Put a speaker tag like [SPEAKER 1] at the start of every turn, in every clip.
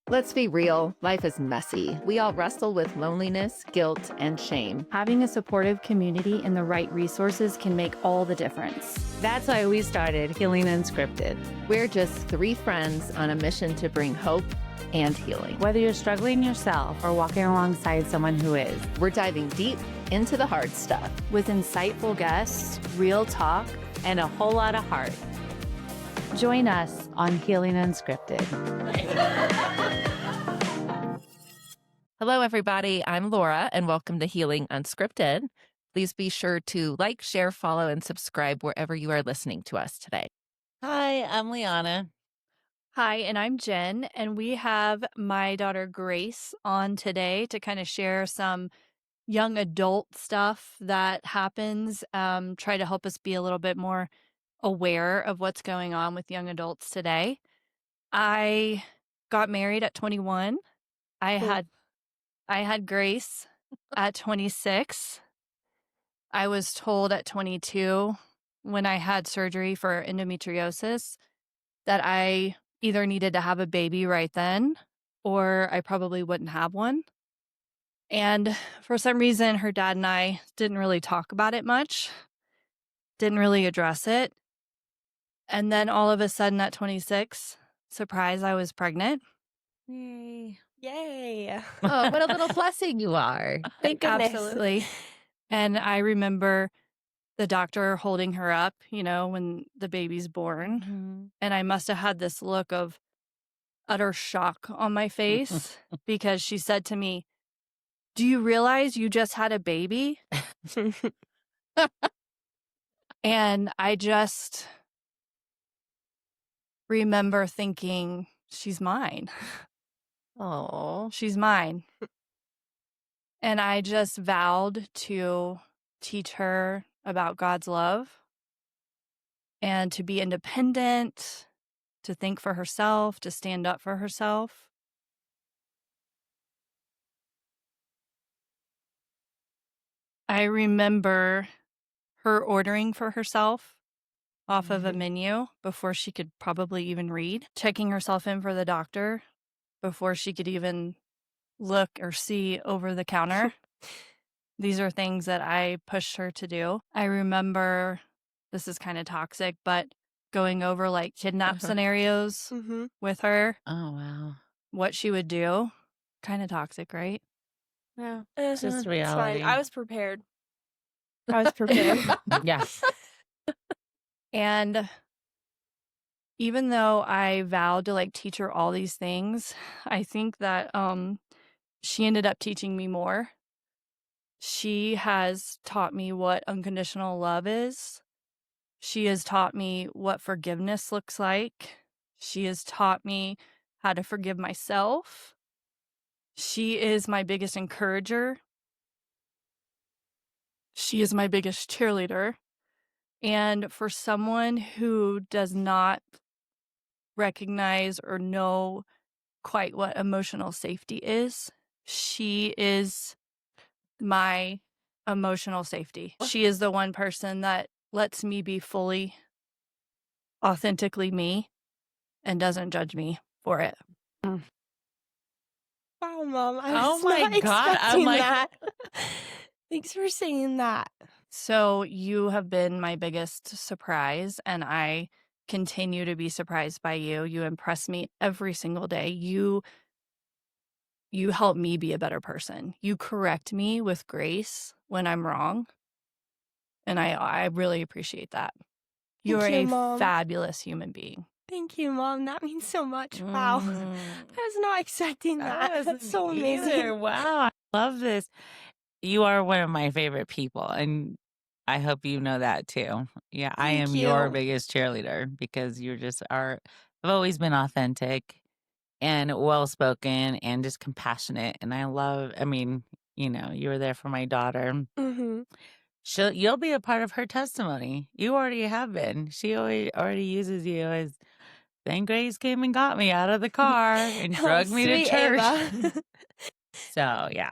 [SPEAKER 1] Let's be real, life is messy. We all wrestle with loneliness, guilt, and shame.
[SPEAKER 2] Having a supportive community and the right resources can make all the difference.
[SPEAKER 3] That's why we started Healing Unscripted.
[SPEAKER 1] We're just three friends on a mission to bring hope and healing.
[SPEAKER 3] Whether you're struggling yourself or walking alongside someone who is,
[SPEAKER 1] We're diving deep into the hard stuff.
[SPEAKER 2] With insightful guests, real talk,
[SPEAKER 3] and a whole lot of heart. Join us on Healing Unscripted.
[SPEAKER 1] Hello, everybody. I'm Laura, and welcome to Healing Unscripted. Please be sure to like, share, follow, and subscribe wherever you are listening to us today.
[SPEAKER 3] Hi, I'm Liana.
[SPEAKER 2] Hi, and I'm Jen, and we have my daughter Grace on today to kind of share some young adult stuff that happens, try to help us be a little bit more aware of what's going on with young adults today. I got married at 21. I had Grace at 26. I was told at 22 when I had surgery for endometriosis that I either needed to have a baby right then or I probably wouldn't have one. And for some reason, her dad and I didn't really talk about it much, didn't really address it. And then all of a sudden at 26, surprise, I was pregnant.
[SPEAKER 3] Yay.
[SPEAKER 4] Yay.
[SPEAKER 1] Oh, what a little blessing you are.
[SPEAKER 4] Thank goodness.
[SPEAKER 2] Absolutely. And I remember the doctor holding her up, when the baby's born.
[SPEAKER 3] Mm-hmm.
[SPEAKER 2] And I must have had this look of utter shock on my face because she said to me, "Do you realize you just had a baby?" And I just remember thinking, she's mine.
[SPEAKER 1] Oh,
[SPEAKER 2] She's mine. And I just vowed to teach her about God's love and to be independent, to think for herself, to stand up for herself. I remember her ordering for herself off of a menu before she could probably even read, checking herself in for the doctor before she could even look or see over the counter. These are things that I pushed her to do. I remember, this is kind of toxic, but going over like kidnap scenarios with her,
[SPEAKER 3] Oh, wow.
[SPEAKER 2] what she would do. Kind of toxic, right?
[SPEAKER 4] Yeah.
[SPEAKER 3] It's just
[SPEAKER 4] It's
[SPEAKER 3] reality.
[SPEAKER 4] fine. I was prepared.
[SPEAKER 3] Yeah.
[SPEAKER 2] And even though I vowed to teach her all these things, I think that she ended up teaching me more. She has taught me what unconditional love is. She has taught me what forgiveness looks like. She has taught me how to forgive myself. She is my biggest encourager. She is my biggest cheerleader. And for someone who does not recognize or know quite what emotional safety is, she is my emotional safety. She is the one person that lets me be fully, authentically me and doesn't judge me for it.
[SPEAKER 4] Wow, Mom. I
[SPEAKER 3] Oh
[SPEAKER 4] was
[SPEAKER 3] my
[SPEAKER 4] not
[SPEAKER 3] God, I'm
[SPEAKER 4] expecting
[SPEAKER 3] like-
[SPEAKER 4] that. Thanks for saying that.
[SPEAKER 2] So you have been my biggest surprise, and I continue to be surprised by you. You impress me every single day. You help me be a better person. You correct me with grace when I'm wrong. And I really appreciate that. You're
[SPEAKER 4] Thank you,
[SPEAKER 2] a
[SPEAKER 4] Mom.
[SPEAKER 2] fabulous human being.
[SPEAKER 4] Thank you, Mom. That means so much. Wow. I was not expecting that. That's so amazing.
[SPEAKER 3] Wow. I love this. You are one of my favorite people, and I hope you know that too. Yeah, I
[SPEAKER 4] Thank
[SPEAKER 3] am your
[SPEAKER 4] you.
[SPEAKER 3] biggest cheerleader because you just are. I've always been authentic and well-spoken and just compassionate. And you were there for my daughter.
[SPEAKER 4] Mm-hmm.
[SPEAKER 3] You'll be a part of her testimony. You already have been. She already uses you as, then Grace came and got me out of the car and dragged me to
[SPEAKER 4] Sweet
[SPEAKER 3] church.
[SPEAKER 4] Ava.
[SPEAKER 3] So, yeah.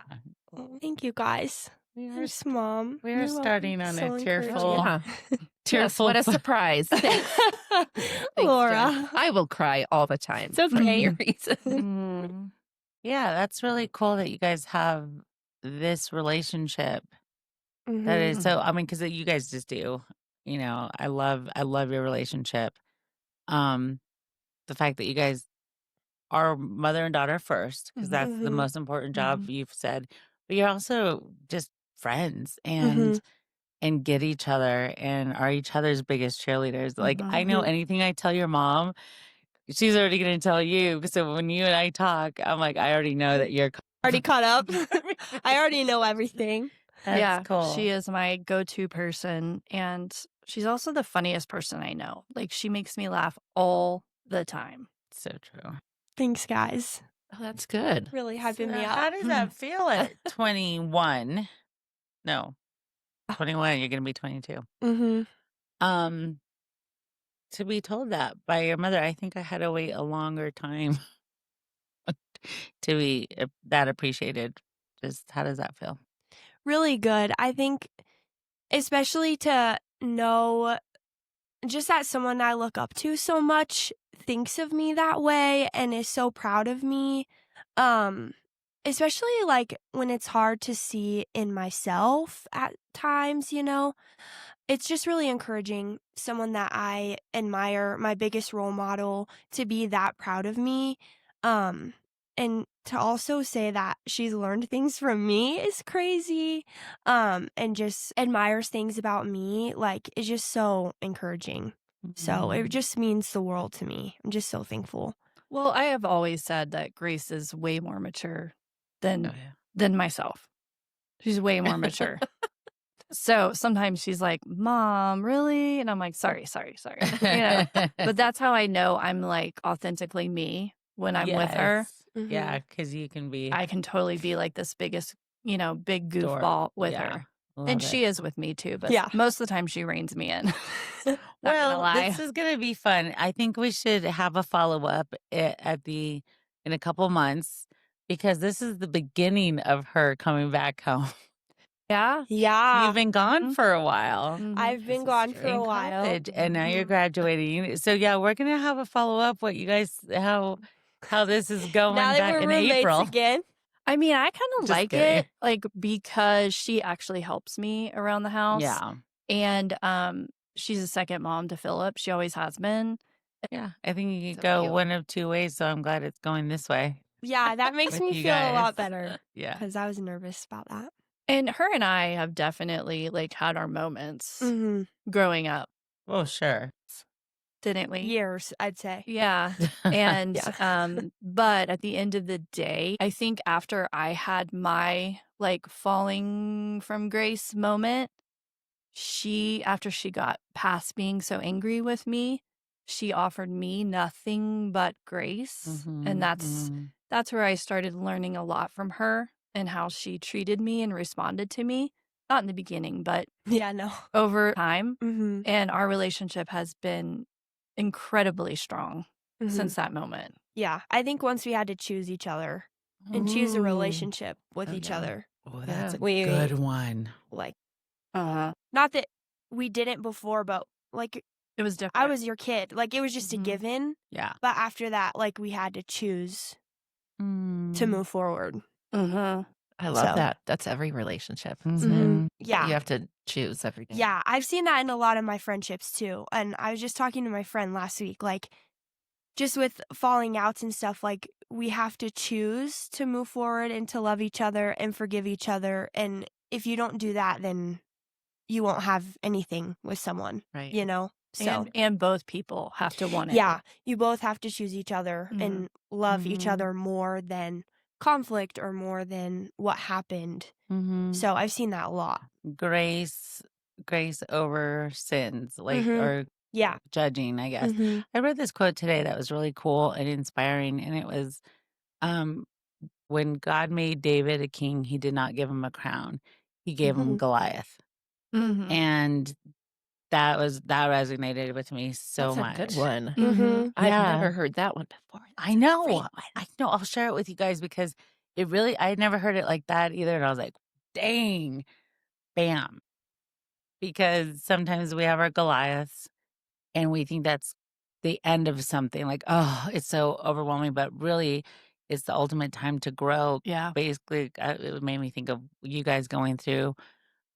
[SPEAKER 4] Thank you, guys. Thanks, Mom.
[SPEAKER 3] We
[SPEAKER 4] You're
[SPEAKER 3] are
[SPEAKER 4] welcome.
[SPEAKER 3] starting on
[SPEAKER 4] So
[SPEAKER 3] a tearful,
[SPEAKER 4] encouraging.
[SPEAKER 1] Yeah.
[SPEAKER 3] tearful.
[SPEAKER 1] What a surprise. Thanks. Thanks,
[SPEAKER 4] Laura.
[SPEAKER 1] Jen. I will cry all the time.
[SPEAKER 4] It's
[SPEAKER 1] for
[SPEAKER 4] okay.
[SPEAKER 1] your reason.
[SPEAKER 3] Mm. Yeah, that's really cool that you guys have this relationship. That is so, I mean, because you guys just do. You know, I love your relationship. The fact that you guys are mother and daughter first, because that's the most important job you've said. But you're also just friends and get each other and are each other's biggest cheerleaders. Like I know anything I tell your mom, she's already going to tell you. So when you and I talk, I'm like, I already know that you're
[SPEAKER 4] Already caught up. I already know everything.
[SPEAKER 3] That's cool.
[SPEAKER 2] She is my go-to person, and she's also the funniest person I know. Like, she makes me laugh all the time.
[SPEAKER 3] So true.
[SPEAKER 4] Thanks, guys.
[SPEAKER 1] Oh, that's good.
[SPEAKER 4] Really hyping me
[SPEAKER 3] How
[SPEAKER 4] up.
[SPEAKER 3] does that feel at 21? No, 21. You're going to be 22. To be told that by your mother, I think I had to wait a longer time to be that appreciated. Just how does that feel?
[SPEAKER 4] Really good. I think, especially to know just that someone I look up to so much thinks of me that way and is so proud of me. Especially like when it's hard to see in myself at times, you know. It's just really encouraging, someone that I admire, my biggest role model, to be that proud of me. And to also say that she's learned things from me is crazy. And just admires things about me, like, is just so encouraging. So it just means the world to me. I'm just so thankful.
[SPEAKER 2] Well, I have always said that Grace is way more mature than myself. She's way more mature. So sometimes she's like, Mom, really? And I'm like, sorry. You know, but that's how I know I'm like authentically me when I'm with her.
[SPEAKER 3] Yeah, because you can be.
[SPEAKER 2] I can totally be like this biggest, you know, big goofball with her. And she is with me too, but most of the time she reins me in.
[SPEAKER 3] Well, this is going to be fun. I think we should have a follow-up in a couple months, because this is the beginning of her coming back home.
[SPEAKER 2] Yeah.
[SPEAKER 3] You've been gone for a while.
[SPEAKER 4] I've been gone for a while.
[SPEAKER 3] College, and now you're graduating. So yeah, we're going to have a follow-up, what you guys, how this is going
[SPEAKER 4] Now that
[SPEAKER 3] back
[SPEAKER 4] we're
[SPEAKER 3] in
[SPEAKER 4] roommates
[SPEAKER 3] April.
[SPEAKER 4] again.
[SPEAKER 2] I mean, I kind of
[SPEAKER 3] Just
[SPEAKER 2] like
[SPEAKER 3] kidding.
[SPEAKER 2] it, like, because she actually helps me around the house.
[SPEAKER 3] Yeah.
[SPEAKER 2] And she's a second mom to Philip. She always has been.
[SPEAKER 3] Yeah, I think you could
[SPEAKER 2] So
[SPEAKER 3] go
[SPEAKER 2] cute.
[SPEAKER 3] one of two ways, so I'm glad it's going this way.
[SPEAKER 4] Yeah, that makes
[SPEAKER 3] With
[SPEAKER 4] me
[SPEAKER 3] you
[SPEAKER 4] feel a lot
[SPEAKER 3] guys.
[SPEAKER 4] better.
[SPEAKER 3] Yeah.
[SPEAKER 4] Because I was nervous about that.
[SPEAKER 2] And her and I have definitely like had our moments growing up,
[SPEAKER 3] Well, sure.
[SPEAKER 2] didn't we?
[SPEAKER 4] Years, I'd say.
[SPEAKER 2] Yeah. And
[SPEAKER 4] Yeah.
[SPEAKER 2] but at the end of the day, I think after I had my like falling from grace moment, after she got past being so angry with me, she offered me nothing but grace. And that's where I started learning a lot from her and how she treated me and responded to me. Not in the beginning, but
[SPEAKER 4] Yeah, no.
[SPEAKER 2] over time. And our relationship has been incredibly strong since that moment.
[SPEAKER 4] Yeah, I think once we had to choose each other and choose a relationship with each other.
[SPEAKER 3] Oh, that's a
[SPEAKER 4] We-
[SPEAKER 3] good one.
[SPEAKER 4] Like, not that we didn't before, but like,
[SPEAKER 2] It was different.
[SPEAKER 4] I was your kid. Like, it was just a given.
[SPEAKER 3] Yeah.
[SPEAKER 4] But after that, like, we had to choose to move forward.
[SPEAKER 1] I love
[SPEAKER 4] So-
[SPEAKER 1] that. That's every relationship.
[SPEAKER 4] Yeah.
[SPEAKER 1] You have to choose every day.
[SPEAKER 4] Yeah, I've seen that in a lot of my friendships too. And I was just talking to my friend last week, like, just with falling outs and stuff, like, we have to choose to move forward and to love each other and forgive each other. And if you don't do that, then you won't have anything with someone,
[SPEAKER 1] Right.
[SPEAKER 4] you know? So,
[SPEAKER 2] And both people have to want it.
[SPEAKER 4] yeah, you both have to choose each other and love each other more than conflict or more than what happened. So I've seen that a lot.
[SPEAKER 3] Grace over sins, like, or
[SPEAKER 4] Yeah.
[SPEAKER 3] judging, I guess. I read this quote today that was really cool and inspiring, and it was, when God made David a king, he did not give him a crown. He gave him Goliath. And that resonated with me so
[SPEAKER 1] That's a
[SPEAKER 3] much.
[SPEAKER 1] good one.
[SPEAKER 2] Mm-hmm.
[SPEAKER 1] I've
[SPEAKER 3] Yeah.
[SPEAKER 1] never heard that one before.
[SPEAKER 3] I know. I know. I'll share it with you guys because it really, I had never heard it like that either. And I was like, dang. bam. Because sometimes we have our Goliaths and we think that's the end of something, like, oh, it's so overwhelming, but really it's the ultimate time to grow.
[SPEAKER 2] Yeah.
[SPEAKER 3] Basically, it made me think of you guys going through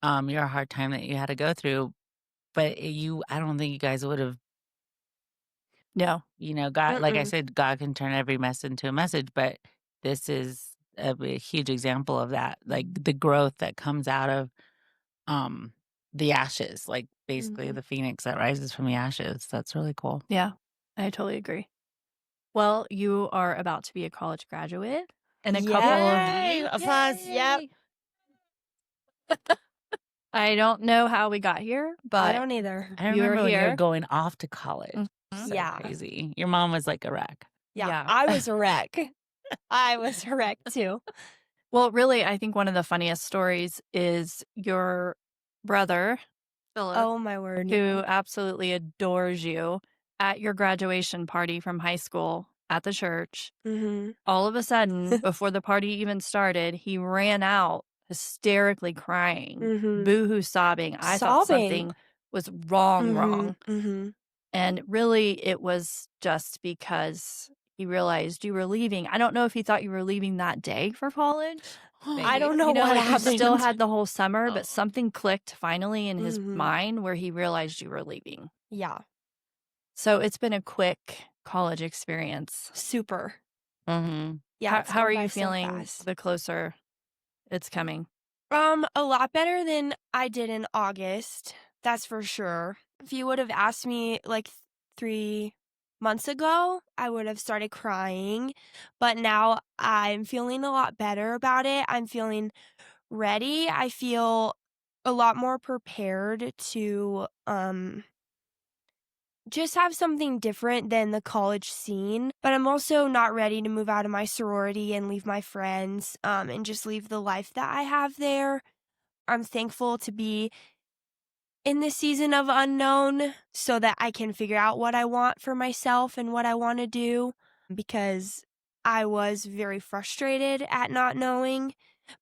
[SPEAKER 3] your hard time that you had to go through, but I don't think you guys would have,
[SPEAKER 2] No.
[SPEAKER 3] God, like I
[SPEAKER 4] Mm-mm.
[SPEAKER 3] said, God can turn every mess into a message, but this is a huge example of that, like the growth that comes out of um the ashes, like basically
[SPEAKER 4] Mhm.
[SPEAKER 3] the phoenix that rises from the ashes. That's really cool.
[SPEAKER 2] Yeah. I totally agree. Well, you are about to be a college graduate in a couple of
[SPEAKER 3] Yay! Applause.
[SPEAKER 4] Yep.
[SPEAKER 2] I don't know how we got here,
[SPEAKER 4] I
[SPEAKER 2] but
[SPEAKER 4] don't either.
[SPEAKER 3] I
[SPEAKER 2] you're
[SPEAKER 3] remember when you were
[SPEAKER 2] here.
[SPEAKER 3] going off to college.
[SPEAKER 2] Mhm.
[SPEAKER 3] So
[SPEAKER 4] Yeah.
[SPEAKER 3] crazy. Your mom was like a wreck.
[SPEAKER 4] Yeah.
[SPEAKER 2] Yeah.
[SPEAKER 4] I was a wreck. I was a wreck too.
[SPEAKER 2] Well, really, I think one of the funniest stories is your brother, Philip,
[SPEAKER 4] Oh my word.
[SPEAKER 2] who absolutely adores you, at your graduation party from high school at the church.
[SPEAKER 4] Mm-hmm.
[SPEAKER 2] All of a sudden, before the party even started, he ran out hysterically crying,
[SPEAKER 4] Mm-hmm.
[SPEAKER 2] boohoo sobbing. I thought
[SPEAKER 4] Sobbing.
[SPEAKER 2] something was wrong.
[SPEAKER 4] Mm-hmm.
[SPEAKER 2] And really, it was just because he realized you were leaving. I don't know if he thought you were leaving that day for college.
[SPEAKER 4] I don't know
[SPEAKER 2] You know,
[SPEAKER 4] what
[SPEAKER 2] like you still
[SPEAKER 4] happened.
[SPEAKER 2] had the whole summer,
[SPEAKER 3] Oh.
[SPEAKER 2] but something clicked finally in his
[SPEAKER 4] Mhm.
[SPEAKER 2] mind where he realized you were leaving.
[SPEAKER 4] Yeah.
[SPEAKER 2] So it's been a quick college experience.
[SPEAKER 4] Super.
[SPEAKER 3] Mm-hmm.
[SPEAKER 4] Yeah. it's
[SPEAKER 2] How
[SPEAKER 4] gone
[SPEAKER 2] are
[SPEAKER 4] by
[SPEAKER 2] you
[SPEAKER 4] so
[SPEAKER 2] feeling
[SPEAKER 4] fast.
[SPEAKER 2] the closer it's coming?
[SPEAKER 4] A lot better than I did in August. That's for sure. If you would have asked me like 3 months ago, I would have started crying. But now I'm feeling a lot better about it. I'm feeling ready. I feel a lot more prepared to just have something different than the college scene. But I'm also not ready to move out of my sorority and leave my friends and just leave the life that I have there. I'm thankful to be in this season of unknown so that I can figure out what I want for myself and what I want to do, because I was very frustrated at not knowing,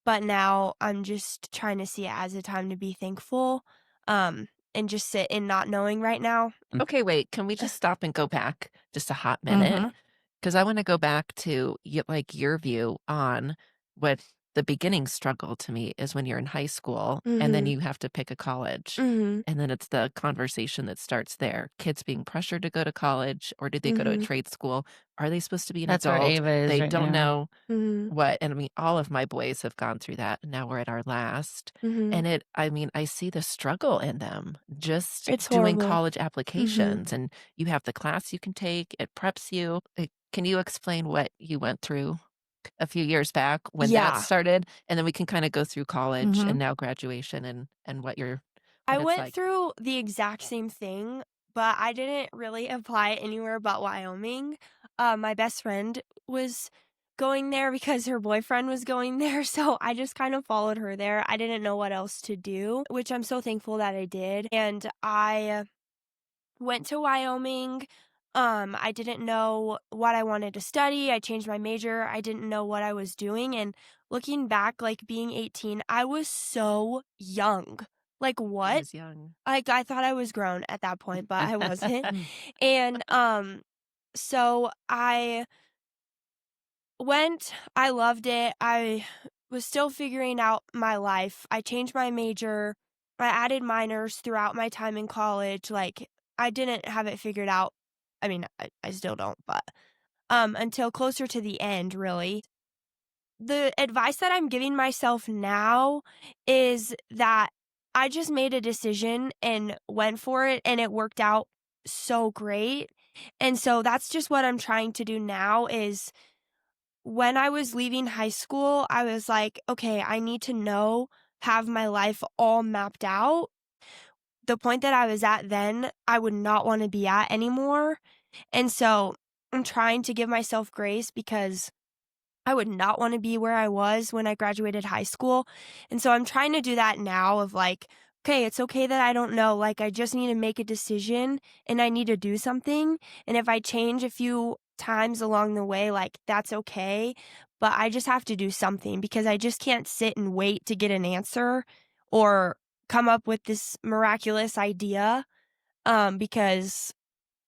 [SPEAKER 4] but now I'm just trying to see it as a time to be thankful and just sit in not knowing right now.
[SPEAKER 1] Okay, wait. Can we just stop and go back just a hot minute?
[SPEAKER 2] Mhm.
[SPEAKER 1] Because I want to go back to like your view on what the beginning struggle to me is when you're in high school and then
[SPEAKER 4] Mhm.
[SPEAKER 1] you have to pick a college.
[SPEAKER 4] Mhm.
[SPEAKER 1] And then it's the conversation that starts there. Kids being pressured to go to college, or did they go to a
[SPEAKER 4] Mhm.
[SPEAKER 1] trade school? Are they supposed to be an
[SPEAKER 3] That's where
[SPEAKER 1] adult?
[SPEAKER 3] Ava is
[SPEAKER 1] They
[SPEAKER 3] right
[SPEAKER 1] don't
[SPEAKER 3] now.
[SPEAKER 1] know
[SPEAKER 4] Mhm.
[SPEAKER 1] what. And I mean, all of my boys have gone through that. And now we're at our last.
[SPEAKER 4] Mhm.
[SPEAKER 1] And I see the struggle in them just
[SPEAKER 4] It's
[SPEAKER 1] doing
[SPEAKER 4] horrible.
[SPEAKER 1] college applications. And you have the class you can take, it preps you. Can you explain what you went through a few years back when that
[SPEAKER 4] Yeah.
[SPEAKER 1] started? And then we can kind of go through college
[SPEAKER 2] Mhm.
[SPEAKER 1] and now graduation and what
[SPEAKER 4] I
[SPEAKER 1] it's
[SPEAKER 4] went
[SPEAKER 1] like.
[SPEAKER 4] through the exact same thing, but I didn't really apply it anywhere but Wyoming. My best friend was going there because her boyfriend was going there, so I just kind of followed her there. I didn't know what else to do, which I'm so thankful that I did. And I went to Wyoming. I didn't know what I wanted to study. I changed my major. I didn't know what I was doing. And looking back, like being 18, I was so young. Like,
[SPEAKER 1] I
[SPEAKER 4] what?
[SPEAKER 1] was young.
[SPEAKER 4] Like, I thought I was grown at that point, but I wasn't.
[SPEAKER 2] Mm.
[SPEAKER 4] And so I went, I loved it. I was still figuring out my life. I changed my major. I added minors throughout my time in college. Like, I didn't have it figured out. I mean, I still don't, but until closer to the end, really. The advice that I'm giving myself now is that I just made a decision and went for it, and it worked out so great. And so that's just what I'm trying to do now is when I was leaving high school, I was like, okay, I need to have my life all mapped out. The point that I was at then, I would not want to be at anymore. And so I'm trying to give myself grace because I would not want to be where I was when I graduated high school. And so I'm trying to do that now of like, okay, it's okay that I don't know. Like, I just need to make a decision and I need to do something. And if I change a few times along the way, like, that's okay. But I just have to do something because I just can't sit and wait to get an answer or come up with this miraculous idea because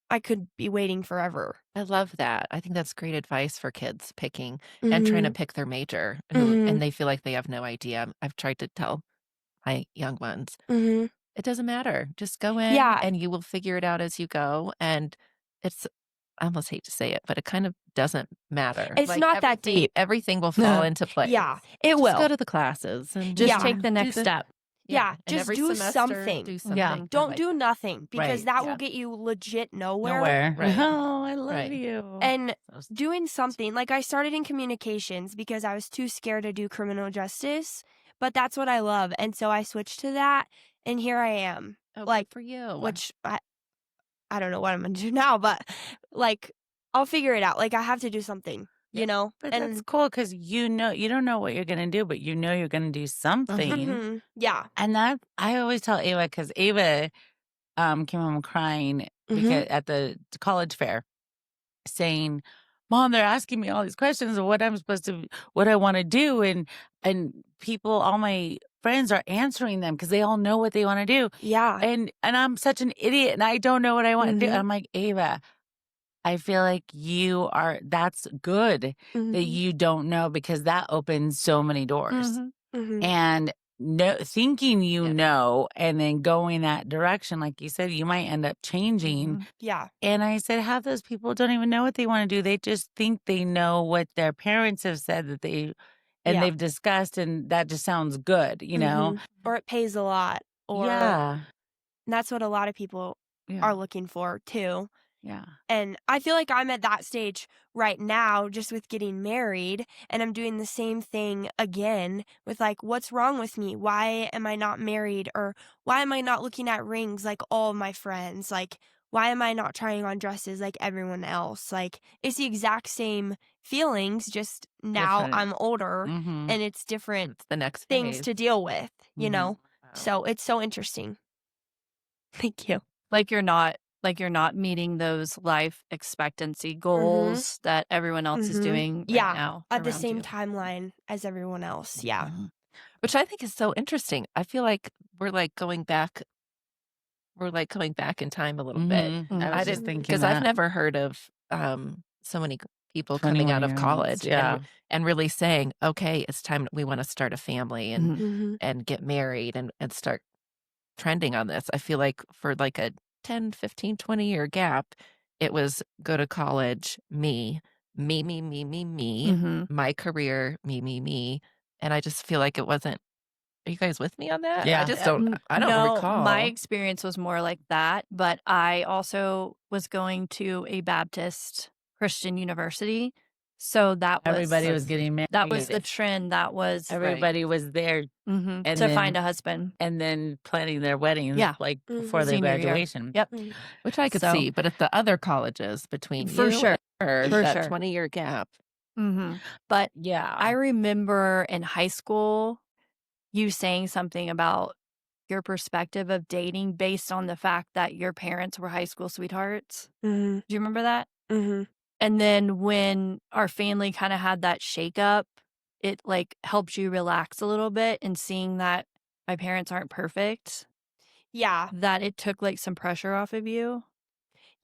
[SPEAKER 4] I could be waiting forever.
[SPEAKER 1] I love that. I think that's great advice for kids picking and trying to pick their major and they feel like they have no idea. I've tried to tell my young ones, it doesn't matter. Just go in
[SPEAKER 4] Yeah.
[SPEAKER 1] and you will figure it out as you go. And it's, I almost hate to say it, but it kind of doesn't matter.
[SPEAKER 4] It's not that deep.
[SPEAKER 1] Everything will fall into place.
[SPEAKER 4] Yeah, it
[SPEAKER 1] Just
[SPEAKER 4] will.
[SPEAKER 1] go to the classes and
[SPEAKER 2] Just take the next step.
[SPEAKER 4] Yeah,
[SPEAKER 1] and
[SPEAKER 4] just
[SPEAKER 1] every
[SPEAKER 4] do
[SPEAKER 1] semester,
[SPEAKER 4] something.
[SPEAKER 1] do something.
[SPEAKER 2] Yeah.
[SPEAKER 4] Don't do nothing because
[SPEAKER 1] Right,
[SPEAKER 4] that
[SPEAKER 1] yeah.
[SPEAKER 4] will get you legit nowhere.
[SPEAKER 3] Nowhere.
[SPEAKER 1] Right.
[SPEAKER 3] Oh, I love
[SPEAKER 1] Right.
[SPEAKER 3] you.
[SPEAKER 4] And doing something, like I started in communications because I was too scared to do criminal justice, but that's what I love. And so I switched to that, and here I am.
[SPEAKER 1] Oh,
[SPEAKER 4] like,
[SPEAKER 1] good for you.
[SPEAKER 4] Which I don't know what I'm going to do now, but like, I'll figure it out. Like, I have to do something, you know?
[SPEAKER 3] But
[SPEAKER 4] and
[SPEAKER 3] that's cool because you don't know what you're going to do, but you know you're going to do something.
[SPEAKER 4] Yeah.
[SPEAKER 3] And that, I always tell Ava, because Ava came home crying because, at the college fair saying, Mom, they're asking me all these questions of what I'm supposed to, what I want to do. And people, all my friends are answering them because they all know what they want to do.
[SPEAKER 4] Yeah.
[SPEAKER 3] And I'm such an idiot and I don't know what I want to do. I'm like, Ava, I feel like that's good that you don't know because that opens so many doors. And thinking know, and then going that direction, like you said, you might end up changing.
[SPEAKER 4] Yeah.
[SPEAKER 3] And I said, half those people don't even know what they want to do. They just think they know what their parents have said that they've discussed, and that just sounds good, you know?
[SPEAKER 4] Or it pays a lot. Or
[SPEAKER 3] Yeah.
[SPEAKER 4] that's what a lot of people are looking for too.
[SPEAKER 3] Yeah.
[SPEAKER 4] And I feel like I'm at that stage right now just with getting married, and I'm doing the same thing again with like, what's wrong with me? Why am I not married? Or why am I not looking at rings like all of my friends? Like, why am I not trying on dresses like everyone else? Like, it's the exact same feelings, just now
[SPEAKER 3] Different.
[SPEAKER 4] I'm older and it's different
[SPEAKER 1] It's the next
[SPEAKER 4] things
[SPEAKER 1] phase.
[SPEAKER 4] to deal with, you know?
[SPEAKER 1] Wow.
[SPEAKER 4] So it's so interesting. Thank you.
[SPEAKER 2] Like you're not meeting those life expectancy goals that everyone else is doing right now.
[SPEAKER 4] At the
[SPEAKER 2] around
[SPEAKER 4] same
[SPEAKER 2] you.
[SPEAKER 4] timeline as everyone else. Yeah.
[SPEAKER 1] Which I think is so interesting. I feel like we're like going back in time a little bit.
[SPEAKER 3] I was just thinking
[SPEAKER 1] because I've never heard of so many people coming out of
[SPEAKER 3] 21-year-olds,
[SPEAKER 1] college
[SPEAKER 3] yeah.
[SPEAKER 1] and really saying, okay, it's time we want to start a family and get married and start trending on this. I feel like for like a 10, 15, 20-year gap, it was go to college, me, my career, me. And I just feel like it wasn't. Are you guys with me on that?
[SPEAKER 3] Yeah.
[SPEAKER 1] I just don't recall.
[SPEAKER 2] My experience was more like that, but I also was going to a Baptist Christian university. So that was
[SPEAKER 3] Everybody was getting married.
[SPEAKER 2] that was the trend. That was
[SPEAKER 3] Everybody was there
[SPEAKER 2] and
[SPEAKER 3] and
[SPEAKER 2] to
[SPEAKER 3] then-
[SPEAKER 2] find a husband.
[SPEAKER 3] and then planning their weddings like before their
[SPEAKER 2] Senior year.
[SPEAKER 3] graduation.
[SPEAKER 2] Yep.
[SPEAKER 1] Which I could
[SPEAKER 2] So-
[SPEAKER 1] see, but at the other colleges between
[SPEAKER 2] For
[SPEAKER 1] you
[SPEAKER 2] sure.
[SPEAKER 1] and her,
[SPEAKER 2] For
[SPEAKER 1] that
[SPEAKER 2] sure.
[SPEAKER 1] 20-year gap.
[SPEAKER 2] But
[SPEAKER 3] Yeah.
[SPEAKER 2] I remember in high school you saying something about your perspective of dating based on the fact that your parents were high school sweethearts. Do you remember that? And then when our family kind of had that shakeup, it like helped you relax a little bit and seeing that my parents aren't perfect,
[SPEAKER 4] Yeah.
[SPEAKER 2] that it took like some pressure off of you.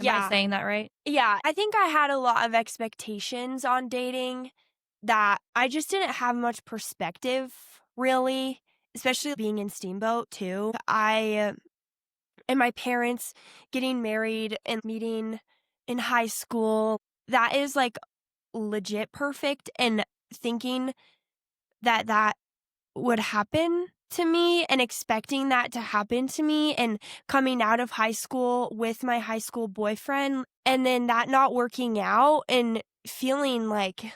[SPEAKER 2] Am I saying that right?
[SPEAKER 4] Yeah. I think I had a lot of expectations on dating that I just didn't have much perspective, really, especially being in Steamboat, too. And my parents getting married and meeting in high school, that is like legit perfect. And thinking that would happen to me and expecting that to happen to me and coming out of high school with my high school boyfriend and then that not working out and feeling like,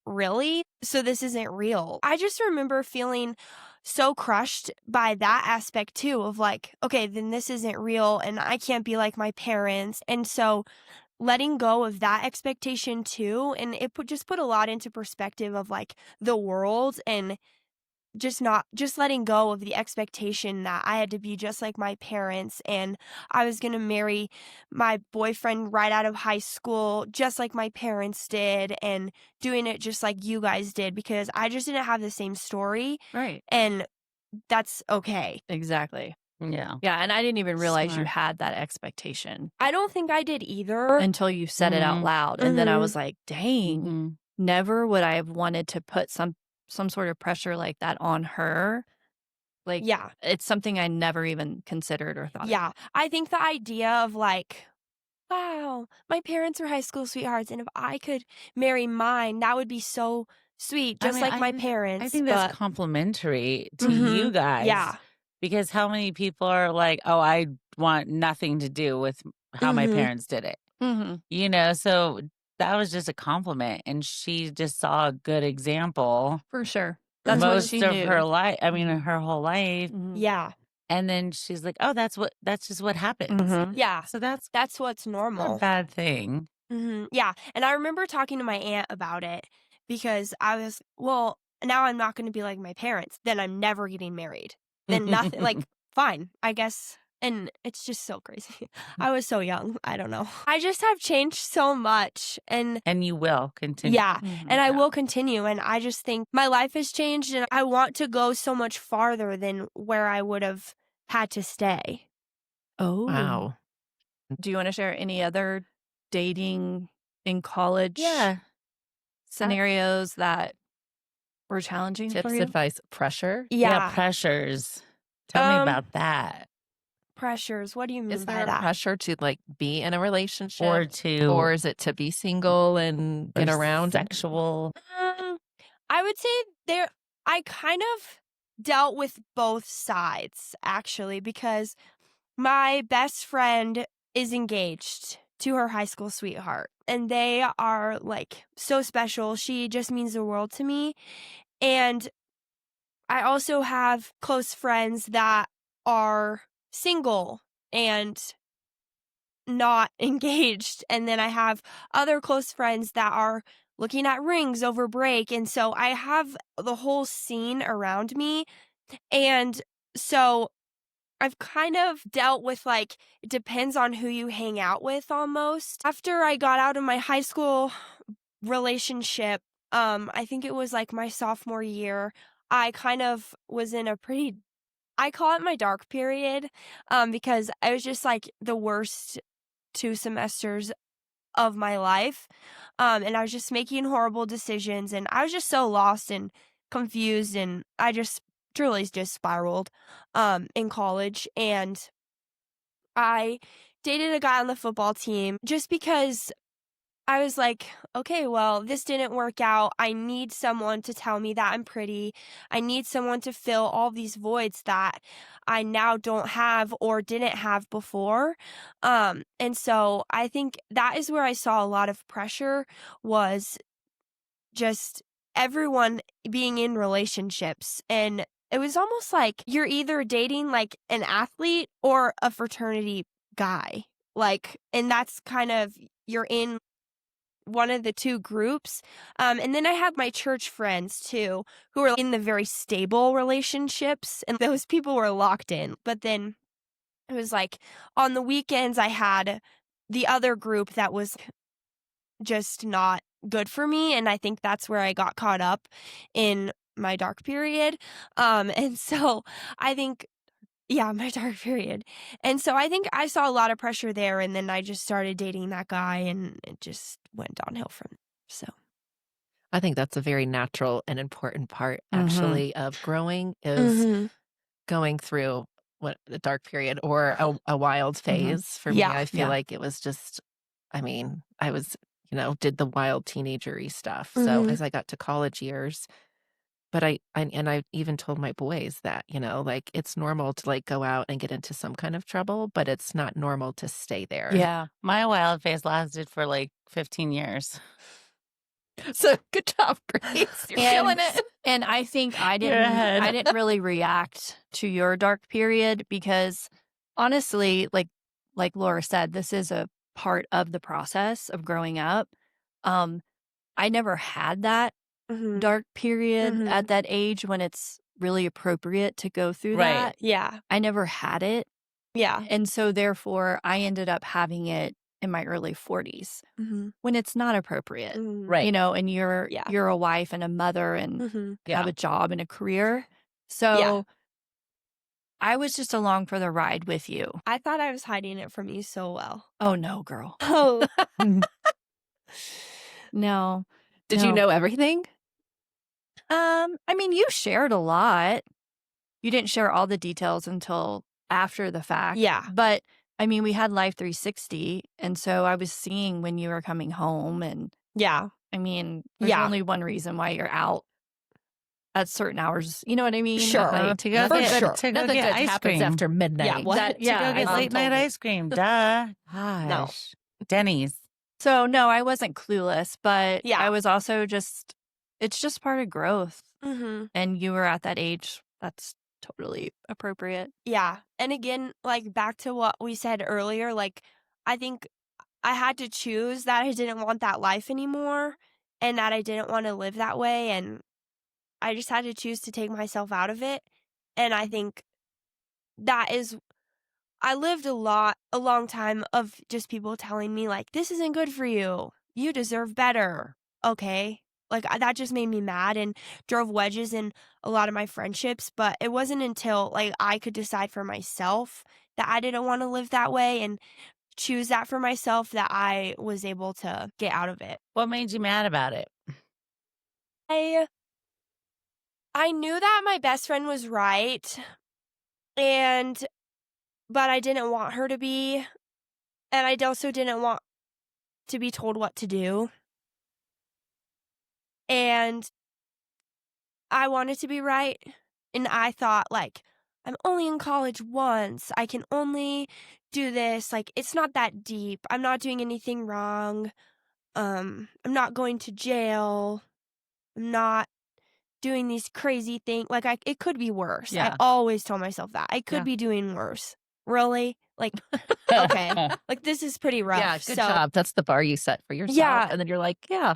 [SPEAKER 4] really? So this isn't real. I just remember feeling so crushed by that aspect too of like, okay, then this isn't real and I can't be like my parents. And so letting go of that expectation too, and it just put a lot into perspective of like the world and just letting go of the expectation that I had to be just like my parents and I was going to marry my boyfriend right out of high school just like my parents did and doing it just like you guys did because I just didn't have the same story.
[SPEAKER 2] Right.
[SPEAKER 4] And that's okay.
[SPEAKER 2] Exactly.
[SPEAKER 3] Yeah.
[SPEAKER 2] Yeah, and I didn't even realize you
[SPEAKER 3] Smart.
[SPEAKER 2] had that expectation
[SPEAKER 4] I don't think I did either.
[SPEAKER 2] until you said it out
[SPEAKER 3] Mhm.
[SPEAKER 2] loud. And then I
[SPEAKER 4] Mhm.
[SPEAKER 2] was like, dang,
[SPEAKER 3] Mhm.
[SPEAKER 2] never would I have wanted to put some sort of pressure like that on her. Like,
[SPEAKER 4] Yeah.
[SPEAKER 2] it's something I never even considered or thought
[SPEAKER 4] Yeah.
[SPEAKER 2] about.
[SPEAKER 4] I think the idea of like, wow, my parents were high school sweethearts, and if I could marry mine, that would be so sweet,
[SPEAKER 3] I
[SPEAKER 4] just
[SPEAKER 3] mean,
[SPEAKER 4] like my
[SPEAKER 3] I
[SPEAKER 4] parents.
[SPEAKER 3] think that's
[SPEAKER 4] But
[SPEAKER 3] complimentary to you
[SPEAKER 4] Mhm.
[SPEAKER 3] guys
[SPEAKER 4] Yeah.
[SPEAKER 3] because how many people are like, oh, I want nothing to do with how my
[SPEAKER 4] Mhm.
[SPEAKER 3] parents did it,
[SPEAKER 2] Mm-hmm.
[SPEAKER 3] So that was just a compliment. And she just saw a good example
[SPEAKER 2] For sure. That's what
[SPEAKER 3] most
[SPEAKER 2] she
[SPEAKER 3] of her
[SPEAKER 2] knew.
[SPEAKER 3] life. I mean, her whole life.
[SPEAKER 2] Mhm.
[SPEAKER 4] Yeah.
[SPEAKER 3] And then she's like, oh, that's just what happens.
[SPEAKER 2] Mhm.
[SPEAKER 4] Yeah.
[SPEAKER 3] So that's
[SPEAKER 4] That's what's
[SPEAKER 3] not a
[SPEAKER 4] normal.
[SPEAKER 3] bad thing.
[SPEAKER 4] Yeah. And I remember talking to my aunt about it because I was, well, now I'm not going to be like my parents. Then I'm never getting married. Then nothing, like, fine, I guess. And it's just so crazy. I was so young. I don't know. I just have changed so much. And
[SPEAKER 3] And you will continue.
[SPEAKER 4] yeah,
[SPEAKER 2] Mhm.
[SPEAKER 4] and I
[SPEAKER 3] Yeah.
[SPEAKER 4] will continue. And I just think my life has changed and I want to go so much farther than where I would have had to stay.
[SPEAKER 2] Oh.
[SPEAKER 1] Wow.
[SPEAKER 2] Do you want to share any other dating in college
[SPEAKER 3] Yeah.
[SPEAKER 2] scenarios that were challenging for
[SPEAKER 1] Tips,
[SPEAKER 2] you?
[SPEAKER 1] advice, pressure?
[SPEAKER 3] Yeah. Pressures. Tell me about that.
[SPEAKER 4] Pressures. What do you mean
[SPEAKER 1] Is
[SPEAKER 4] by
[SPEAKER 1] there a
[SPEAKER 4] that?
[SPEAKER 1] pressure to like be in a relationship,
[SPEAKER 3] Or
[SPEAKER 1] or is it to be single and get around?
[SPEAKER 3] sexual.
[SPEAKER 4] I would say I kind of dealt with both sides actually because my best friend is engaged to her high school sweetheart and they are like so special. She just means the world to me. And I also have close friends that are single and not engaged. And then I have other close friends that are looking at rings over break. And so I have the whole scene around me. And so I've kind of dealt with like, it depends on who you hang out with almost. After I got out of my high school relationship, I think it was like my sophomore year, I kind of was in a pretty, I call it my dark period, because I was just like the worst 2 semesters of my life. And I was just making horrible decisions and I was just so lost and confused and I just truly just spiraled in college. And I dated a guy on the football team just because I was like, okay, well, this didn't work out. I need someone to tell me that I'm pretty. I need someone to fill all these voids that I now don't have or didn't have before. And so I think that is where I saw a lot of pressure was just everyone being in relationships. And it was almost like you're either dating like an athlete or a fraternity guy. Like, and that's kind of, you're in one of the two groups. And then I have my church friends too, who are in the very stable relationships, and those people were locked in. But then it was like on the weekends, I had the other group that was just not good for me. And I think that's where I got caught up in my dark period. And so I think yeah, my dark period. And so I think I saw a lot of pressure there, and then I just started dating that guy, and it just went downhill from there. So,
[SPEAKER 1] I think that's a very natural and important part,
[SPEAKER 2] Mhm.
[SPEAKER 1] actually, of growing is
[SPEAKER 4] Mhm.
[SPEAKER 1] going through what a dark period or a wild phase. For me,
[SPEAKER 4] Yeah,
[SPEAKER 1] I feel
[SPEAKER 2] yeah.
[SPEAKER 1] like it was just, I mean, I was, did the wild teenagery stuff. So
[SPEAKER 4] Mhm.
[SPEAKER 1] as I got to college years, but I even told my boys that, like it's normal to like go out and get into some kind of trouble, but it's not normal to stay there.
[SPEAKER 2] Yeah.
[SPEAKER 3] My wild phase lasted for like 15 years.
[SPEAKER 1] So good job, Grace. You're feeling it.
[SPEAKER 2] And I think I
[SPEAKER 3] You're ahead.
[SPEAKER 2] didn't really react to your dark period because honestly, like Laura said, this is a part of the process of growing up. I never had that
[SPEAKER 4] Mhm.
[SPEAKER 2] dark period
[SPEAKER 4] Mhm.
[SPEAKER 2] at that age when it's really appropriate to go through
[SPEAKER 3] Right.
[SPEAKER 2] that.
[SPEAKER 4] Yeah.
[SPEAKER 2] I never had it.
[SPEAKER 4] Yeah.
[SPEAKER 2] And so therefore I ended up having it in my early 40s
[SPEAKER 4] Mhm.
[SPEAKER 2] when it's not appropriate.
[SPEAKER 4] Mhm.
[SPEAKER 3] Right.
[SPEAKER 2] And you're
[SPEAKER 4] Yeah.
[SPEAKER 2] a wife and a mother and
[SPEAKER 4] Mhm.
[SPEAKER 2] have
[SPEAKER 3] Yeah.
[SPEAKER 2] a job and a career. So
[SPEAKER 4] Yeah.
[SPEAKER 2] I was just along for the ride with you.
[SPEAKER 4] I thought I was hiding it from you so well.
[SPEAKER 2] Oh, no, girl.
[SPEAKER 4] Oh,
[SPEAKER 2] No.
[SPEAKER 1] Did
[SPEAKER 2] no.
[SPEAKER 1] you know everything?
[SPEAKER 2] I mean, you shared a lot. You didn't share all the details until after the fact.
[SPEAKER 4] yeah.
[SPEAKER 2] But I mean, we had Life 360. And so I was seeing when you were coming home. And
[SPEAKER 4] Yeah.
[SPEAKER 2] I mean, there's
[SPEAKER 4] Yeah.
[SPEAKER 2] only one reason why you're out at certain hours. You know what I mean?
[SPEAKER 4] Sure.
[SPEAKER 2] Like,
[SPEAKER 3] To go
[SPEAKER 4] For
[SPEAKER 3] get,
[SPEAKER 4] sure.
[SPEAKER 3] to go
[SPEAKER 1] Nothing
[SPEAKER 3] get
[SPEAKER 1] good
[SPEAKER 3] ice
[SPEAKER 1] happens
[SPEAKER 3] cream.
[SPEAKER 1] after midnight.
[SPEAKER 4] Yeah, what?
[SPEAKER 2] that, yeah.
[SPEAKER 3] To go get
[SPEAKER 2] my mom
[SPEAKER 3] late night
[SPEAKER 2] told me.
[SPEAKER 3] ice cream. Duh. Gosh. Denny's.
[SPEAKER 2] So no, I wasn't clueless, but
[SPEAKER 4] Yeah.
[SPEAKER 2] I was also just, it's just part of growth.
[SPEAKER 4] Mm-hmm.
[SPEAKER 2] And you were at that age. That's totally appropriate.
[SPEAKER 4] Yeah. And again, like back to what we said earlier, like I think I had to choose that I didn't want that life anymore and that I didn't want to live that way. And I just had to choose to take myself out of it. And I think that is, I lived a long time of just people telling me, like, this isn't good for you. You deserve better. Okay. Like, that just made me mad and drove wedges in a lot of my friendships. But it wasn't until, like, I could decide for myself that I didn't want to live that way and choose that for myself that I was able to get out of it.
[SPEAKER 3] What made you mad about it?
[SPEAKER 4] I knew that my best friend was right, but I didn't want her to be, and I also didn't want to be told what to do. And I wanted to be right, and I thought, like, I'm only in college once. I can only do this. Like, it's not that deep. I'm not doing anything wrong. I'm not going to jail. I'm not doing these crazy things. Like, it could be worse. I
[SPEAKER 3] Yeah.
[SPEAKER 4] always told myself that. I could
[SPEAKER 3] Yeah.
[SPEAKER 4] be doing worse. Really? Like, okay. Like, this is pretty rough.
[SPEAKER 1] Yeah, good
[SPEAKER 4] so,
[SPEAKER 1] job. That's the bar you set for yourself.
[SPEAKER 4] Yeah.
[SPEAKER 1] And then you're like, yeah.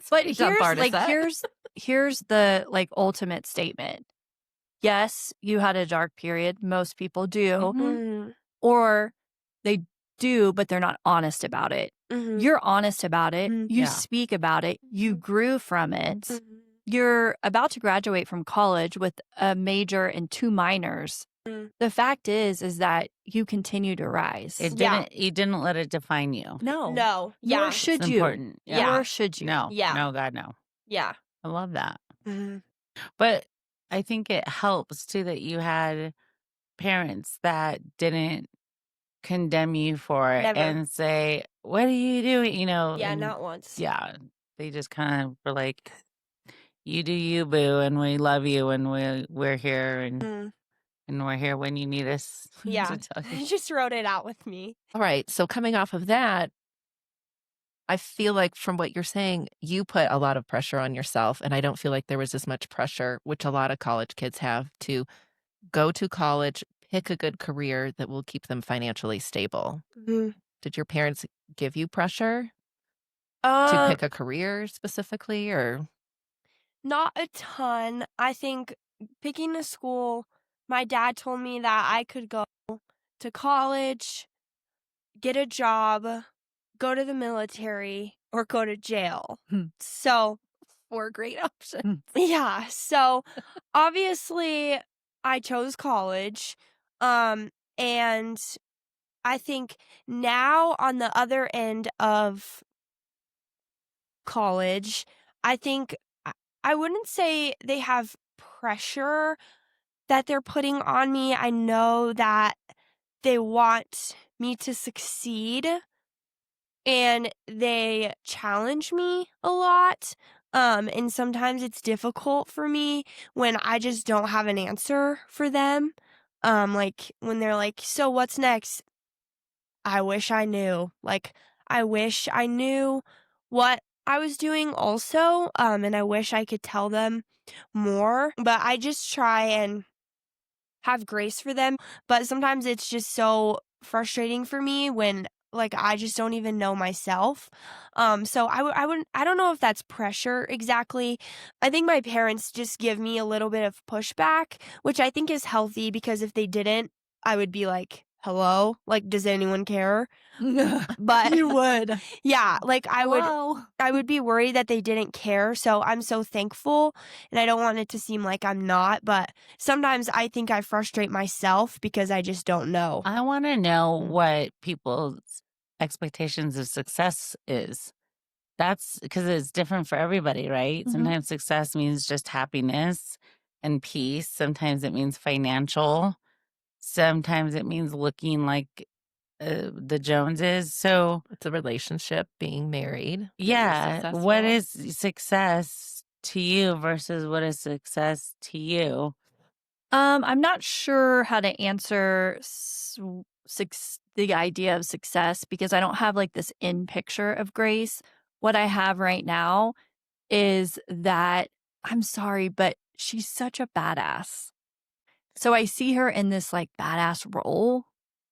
[SPEAKER 2] But
[SPEAKER 1] pretty dumb bar to set.
[SPEAKER 2] here's the like ultimate statement. Yes, you had a dark period. Most people do.
[SPEAKER 4] Mhm.
[SPEAKER 2] Or they do, but they're not honest about it.
[SPEAKER 4] Mhm.
[SPEAKER 2] You're honest about it.
[SPEAKER 4] Mhm.
[SPEAKER 2] You
[SPEAKER 3] Yeah.
[SPEAKER 2] speak about it. You grew from it.
[SPEAKER 4] Mhm.
[SPEAKER 2] You're about to graduate from college with a major and 2 minors.
[SPEAKER 4] Mm.
[SPEAKER 2] The fact is that you continue to rise.
[SPEAKER 4] Yeah.
[SPEAKER 3] You didn't let it define you.
[SPEAKER 2] No.
[SPEAKER 4] No.
[SPEAKER 2] Nor
[SPEAKER 4] Yeah.
[SPEAKER 2] should
[SPEAKER 3] It's
[SPEAKER 2] you.
[SPEAKER 3] important.
[SPEAKER 4] Yeah.
[SPEAKER 2] Nor should you.
[SPEAKER 3] No.
[SPEAKER 4] Yeah.
[SPEAKER 3] No, God, no.
[SPEAKER 4] Yeah.
[SPEAKER 3] I love that.
[SPEAKER 4] Mhm.
[SPEAKER 3] But I think it helps too that you had parents that didn't condemn you for it
[SPEAKER 4] Never.
[SPEAKER 3] and say, "What are you doing?" You know,
[SPEAKER 4] Yeah,
[SPEAKER 3] and
[SPEAKER 4] not once.
[SPEAKER 3] yeah, they just kind of were like, "You do you, boo, and we love you, and we're here,
[SPEAKER 4] Mhm.
[SPEAKER 3] and we're here when you need us."
[SPEAKER 4] Yeah.
[SPEAKER 3] to tell you.
[SPEAKER 4] They just wrote it out with me.
[SPEAKER 1] All right. So coming off of that, I feel like from what you're saying, you put a lot of pressure on yourself. And I don't feel like there was as much pressure, which a lot of college kids have, to go to college, pick a good career that will keep them financially stable.
[SPEAKER 4] Mhm.
[SPEAKER 1] Did your parents give you pressure to pick a career specifically, or?
[SPEAKER 4] Not a ton. I think picking a school, my dad told me that I could go to college, get a job, go to the military, or go to jail. So,
[SPEAKER 2] 4 great options.
[SPEAKER 4] yeah. So, obviously, I chose college. And I think now on the other end of college, I think I wouldn't say they have pressure that they're putting on me. I know that they want me to succeed and they challenge me a lot. And sometimes it's difficult for me when I just don't have an answer for them. Like when they're like, "So what's next?" I wish I knew. Like, I wish I knew what I was doing also. And I wish I could tell them more. But I just try and have grace for them. But sometimes it's just so frustrating for me when like I just don't even know myself. So I don't know if that's pressure exactly. I think my parents just give me a little bit of pushback, which I think is healthy because if they didn't, I would be like, hello, like, does anyone care? But
[SPEAKER 2] You would.
[SPEAKER 4] yeah, like,
[SPEAKER 2] Hello.
[SPEAKER 4] I would be worried that they didn't care, so I'm so thankful, and I don't want it to seem like I'm not, but sometimes I think I frustrate myself because I just don't know.
[SPEAKER 3] I want to know what people's expectations of success is. That's because it's different for everybody, right? Sometimes success means just happiness and peace. Sometimes it means financial. Sometimes it means looking like the Joneses. So
[SPEAKER 1] It's a relationship, being married.
[SPEAKER 3] yeah, what is success to you versus what is success to you?
[SPEAKER 2] I'm not sure how to answer the idea of success because I don't have like this in picture of Grace. What I have right now is that I'm sorry, but she's such a badass. So I see her in this like badass role.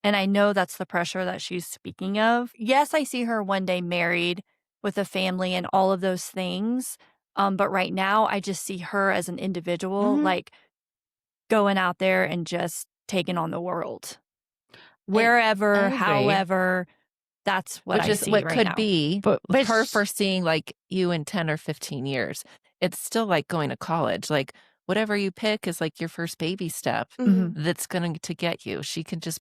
[SPEAKER 2] And I know that's the pressure that she's speaking of. Yes, I see her one day married with a family and all of those things. But right now, I just see her as an individual, like going out there and just taking on the world. Wherever,
[SPEAKER 3] agree.
[SPEAKER 2] however, that's what
[SPEAKER 1] Which
[SPEAKER 2] I
[SPEAKER 1] is
[SPEAKER 2] see
[SPEAKER 1] what
[SPEAKER 2] right
[SPEAKER 1] could
[SPEAKER 2] now.
[SPEAKER 1] be
[SPEAKER 3] But
[SPEAKER 1] her foreseeing like you in 10 or 15 years. It's still like going to college. Like whatever you pick is like your first baby step that's going to get you. She can just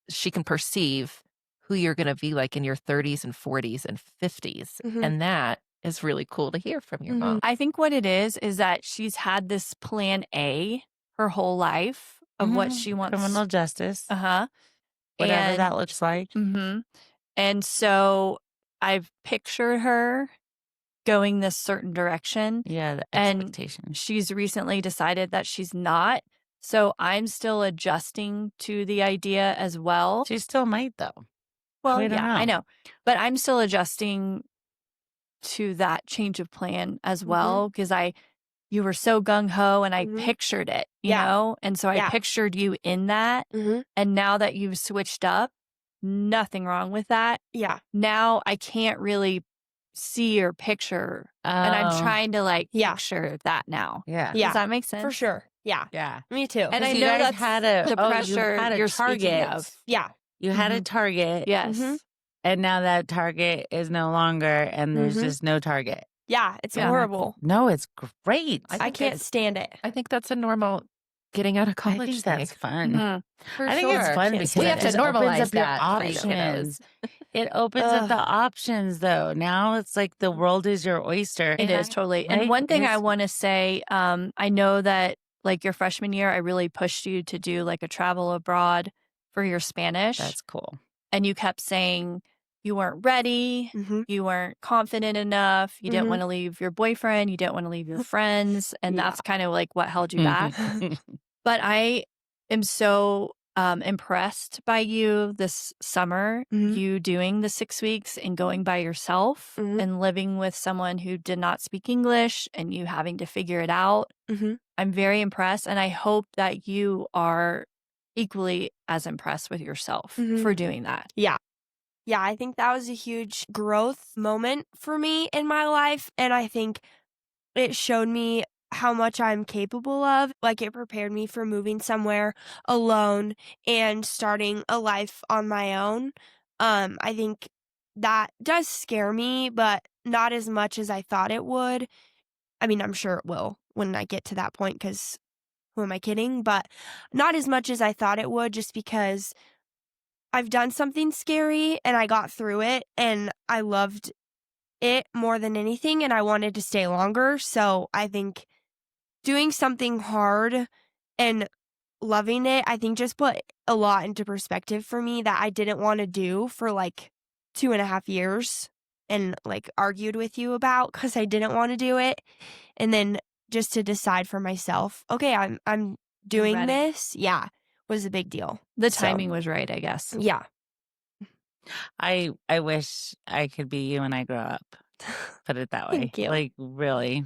[SPEAKER 1] she can perceive who you're going to be like in your 30s and 40s and 50s. And that is really cool to hear from your mom.
[SPEAKER 2] I think what it is that she's had this plan A her whole life of what she wants.
[SPEAKER 3] Criminal justice,
[SPEAKER 2] Uh-huh.
[SPEAKER 3] whatever that looks like.
[SPEAKER 2] And so I've pictured her going this certain direction.
[SPEAKER 3] Yeah, the
[SPEAKER 2] And
[SPEAKER 3] expectation.
[SPEAKER 2] she's recently decided that she's not. So I'm still adjusting to the idea as well.
[SPEAKER 3] She still might, though.
[SPEAKER 2] Well,
[SPEAKER 3] We don't
[SPEAKER 2] yeah, I
[SPEAKER 3] know.
[SPEAKER 2] know. But I'm still adjusting to that change of plan as well because you were so gung-ho and I pictured it, you know? And so I pictured you in that. And now that you've switched up, nothing wrong with that.
[SPEAKER 4] Yeah.
[SPEAKER 2] Now I can't really see or picture. And I'm trying to like picture that now.
[SPEAKER 3] Yeah.
[SPEAKER 2] Does that make sense?
[SPEAKER 4] For sure. Yeah.
[SPEAKER 3] Yeah.
[SPEAKER 4] Me too.
[SPEAKER 2] And I
[SPEAKER 3] you
[SPEAKER 2] know
[SPEAKER 3] guys
[SPEAKER 2] that's
[SPEAKER 3] had a
[SPEAKER 2] the pressure
[SPEAKER 3] you had a
[SPEAKER 2] you're
[SPEAKER 3] target.
[SPEAKER 2] speaking of.
[SPEAKER 4] Yeah.
[SPEAKER 3] You had a target.
[SPEAKER 2] Yes.
[SPEAKER 3] And now that target is no longer, and there's just no target.
[SPEAKER 4] Yeah. It's horrible.
[SPEAKER 3] No, it's great.
[SPEAKER 4] I can't stand it.
[SPEAKER 1] I think that's a normal getting out of college
[SPEAKER 3] I think
[SPEAKER 1] thing.
[SPEAKER 3] that's fun.
[SPEAKER 1] For
[SPEAKER 3] I think it's
[SPEAKER 1] sure.
[SPEAKER 3] fun
[SPEAKER 4] Can't
[SPEAKER 3] because
[SPEAKER 4] stand
[SPEAKER 1] We have
[SPEAKER 3] it
[SPEAKER 1] to
[SPEAKER 3] just
[SPEAKER 1] normalize
[SPEAKER 3] opens up your
[SPEAKER 1] that for you
[SPEAKER 3] options.
[SPEAKER 1] kiddos.
[SPEAKER 3] It opens up the options, though. Now it's like the world is your oyster.
[SPEAKER 2] It is totally.
[SPEAKER 3] Right?
[SPEAKER 2] And one thing I
[SPEAKER 3] It's-
[SPEAKER 2] want to say, I know that like your freshman year, I really pushed you to do like a travel abroad for your Spanish.
[SPEAKER 3] That's cool.
[SPEAKER 2] And you kept saying you weren't ready, you weren't confident enough, you didn't want to leave your boyfriend, you didn't want to leave your friends, and that's kind of like what held you back. But I am so impressed by you this summer, you doing the 6 weeks and going by yourself and living with someone who did not speak English and you having to figure it out. I'm very impressed, and I hope that you are equally as impressed with yourself for doing that.
[SPEAKER 4] Yeah. Yeah, I think that was a huge growth moment for me in my life. And I think it showed me how much I'm capable of. Like, it prepared me for moving somewhere alone and starting a life on my own. I think that does scare me, but not as much as I thought it would. I mean, I'm sure it will when I get to that point, because who am I kidding? But not as much as I thought it would, just because I've done something scary and I got through it and I loved it more than anything and I wanted to stay longer. So I think doing something hard and loving it, I think just put a lot into perspective for me that I didn't want to do for like 2.5 years and like argued with you about because I didn't want to do it. And then just to decide for myself, okay, I'm doing
[SPEAKER 2] ready.
[SPEAKER 4] this. Yeah, was a big deal.
[SPEAKER 2] The
[SPEAKER 4] So,
[SPEAKER 2] timing was right, I guess.
[SPEAKER 4] Yeah.
[SPEAKER 3] I wish I could be you when I grow up. Put it that way.
[SPEAKER 4] Thank you.
[SPEAKER 3] Like, really.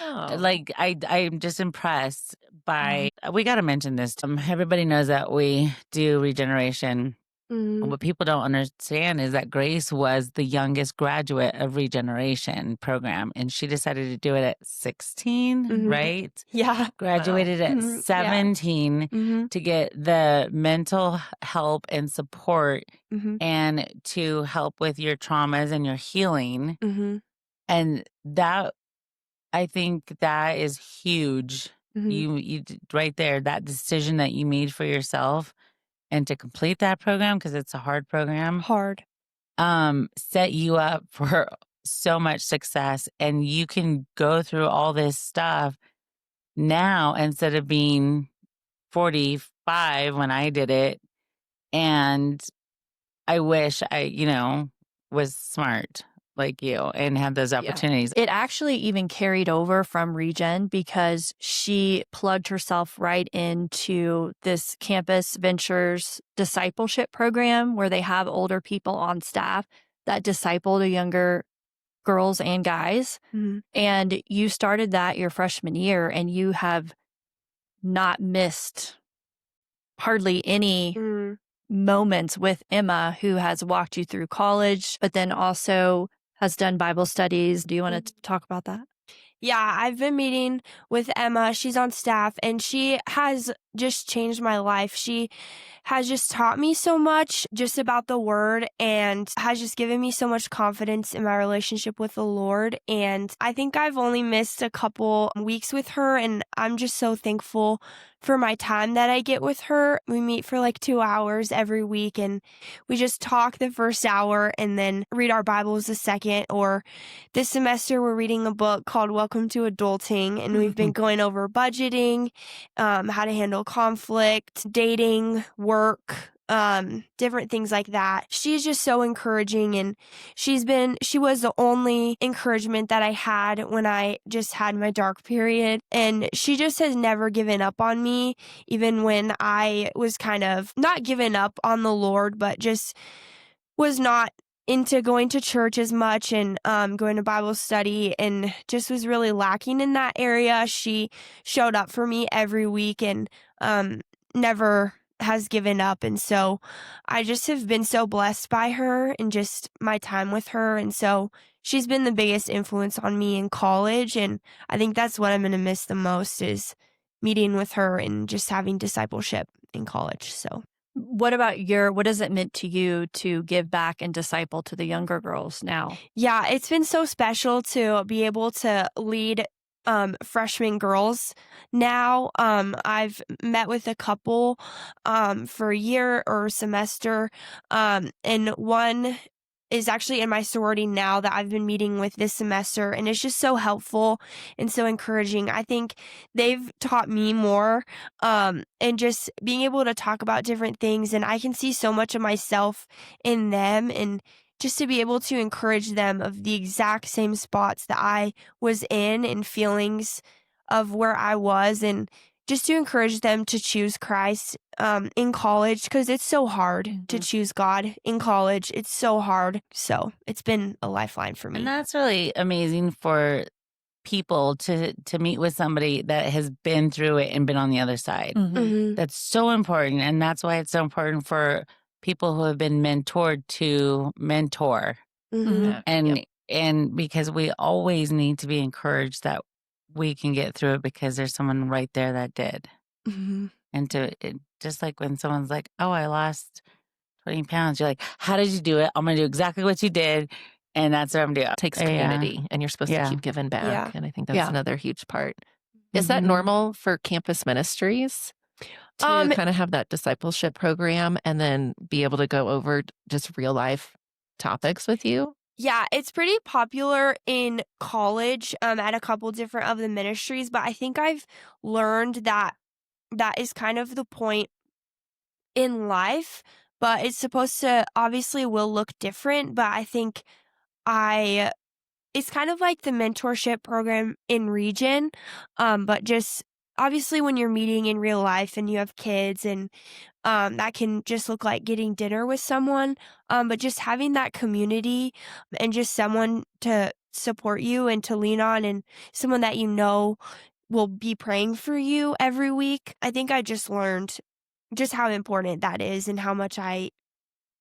[SPEAKER 1] Oh.
[SPEAKER 3] Like, I'm just impressed by, we got to mention this. Everybody knows that we do regeneration What people don't understand is that Grace was the youngest graduate of Regeneration program, and she decided to do it at 16, right?
[SPEAKER 4] Yeah.
[SPEAKER 3] Graduated at
[SPEAKER 4] Yeah.
[SPEAKER 3] 17 to get the mental help and support and to help with your traumas and your healing. And that, I think that is huge. You right there, that decision that you made for yourself and to complete that program, because it's a hard program, set you up for so much success. And you can go through all this stuff now instead of being 45 when I did it. And I wish I was smart like you and had those opportunities.
[SPEAKER 2] It actually even carried over from Regen because she plugged herself right into this Campus Ventures discipleship program where they have older people on staff that disciple the younger girls and guys. And you started that your freshman year and you have not missed hardly any moments with Emma, who has walked you through college, but then also has done Bible studies. Do you want to talk about that?
[SPEAKER 4] Yeah, I've been meeting with Emma. She's on staff and she has just changed my life. She has just taught me so much just about the word and has just given me so much confidence in my relationship with the Lord. And I think I've only missed a couple weeks with her and I'm just so thankful for my time that I get with her. We meet for like 2 hours every week and we just talk the first hour and then read our Bibles the second. Or this semester we're reading a book called Welcome to Adulting and we've been going over budgeting, how to handle conflict, dating, work, different things like that. She's just so encouraging and she was the only encouragement that I had when I just had my dark period. And she just has never given up on me, even when I was kind of not giving up on the Lord, but just was not into going to church as much and going to Bible study and just was really lacking in that area. She showed up for me every week and never has given up. And so I just have been so blessed by her and just my time with her. And so she's been the biggest influence on me in college. And I think that's what I'm going to miss the most is meeting with her and just having discipleship in college. So
[SPEAKER 2] what has it meant to you to give back and disciple to the younger girls now?
[SPEAKER 4] Yeah, it's been so special to be able to lead freshman girls now. I've met with a couple for a year or semester, and one is actually in my sorority now that I've been meeting with this semester, and it's just so helpful and so encouraging. I think they've taught me more, and just being able to talk about different things, and I can see so much of myself in them, and just to be able to encourage them of the exact same spots that I was in and feelings of where I was, and just to encourage them to choose Christ in college, because it's so hard to choose God in college. It's so hard. So it's been a lifeline for me.
[SPEAKER 3] And that's really amazing for people to meet with somebody that has been through it and been on the other side. That's so important. And that's why it's so important for people who have been mentored to mentor. And because we always need to be encouraged that we can get through it because there's someone right there that did. And just like when someone's like, oh, I lost 20 pounds. You're like, how did you do it? I'm going to do exactly what you did. And that's what I'm doing.
[SPEAKER 1] It takes community and you're supposed to keep giving back. And I think that's another huge part. Is that normal for campus ministries to kind of have that discipleship program and then be able to go over just real life topics with you?
[SPEAKER 4] Yeah, it's pretty popular in college at a couple different of the ministries, but I think I've learned that is kind of the point in life, but it's supposed to obviously will look different, but I think it's kind of like the mentorship program in Regen, but just obviously when you're meeting in real life and you have kids and that can just look like getting dinner with someone, but just having that community and just someone to support you and to lean on and someone that you know will be praying for you every week. I think I just learned just how important that is and how much I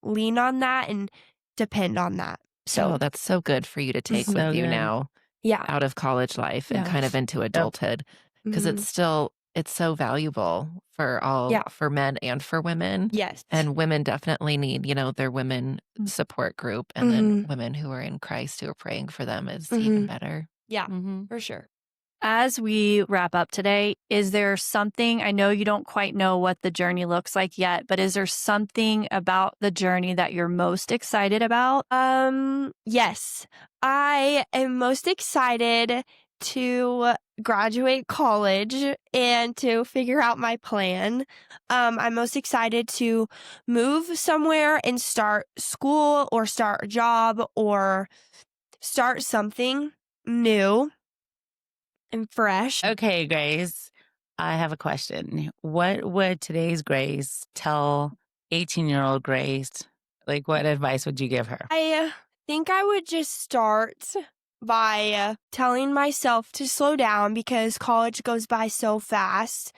[SPEAKER 4] lean on that and depend on that. So
[SPEAKER 1] that's so good for you to take
[SPEAKER 3] So
[SPEAKER 1] with you
[SPEAKER 3] good.
[SPEAKER 1] now
[SPEAKER 4] yeah.
[SPEAKER 1] out of college life and
[SPEAKER 2] Yeah.
[SPEAKER 1] kind of into adulthood, because
[SPEAKER 4] Mhm.
[SPEAKER 1] it's so valuable for
[SPEAKER 4] Yeah.
[SPEAKER 1] for men and for women.
[SPEAKER 4] Yes.
[SPEAKER 1] And women definitely need, their women support group, and then women who are in Christ who are praying for them is even better.
[SPEAKER 4] Yeah,
[SPEAKER 3] Mhm.
[SPEAKER 4] for sure.
[SPEAKER 2] As we wrap up today, is there something, I know you don't quite know what the journey looks like yet, but is there something about the journey that you're most excited about?
[SPEAKER 4] Yes. I am most excited to graduate college and to figure out my plan. I'm most excited to move somewhere and start school or start a job or start something new and fresh.
[SPEAKER 3] Okay, Grace, I have a question. What would today's Grace tell 18-year-old Grace? Like, what advice would you give her?
[SPEAKER 4] I think I would just start by telling myself to slow down because college goes by so fast.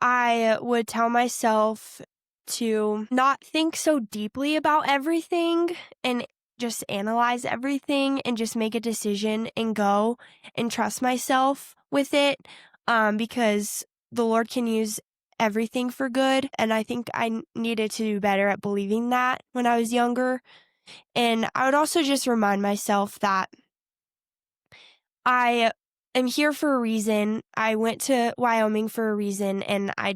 [SPEAKER 4] I would tell myself to not think so deeply about everything and just analyze everything and just make a decision and go and trust myself with it, because the Lord can use everything for good. And I think I needed to do better at believing that when I was younger. And I would also just remind myself that I am here for a reason. I went to Wyoming for a reason, and I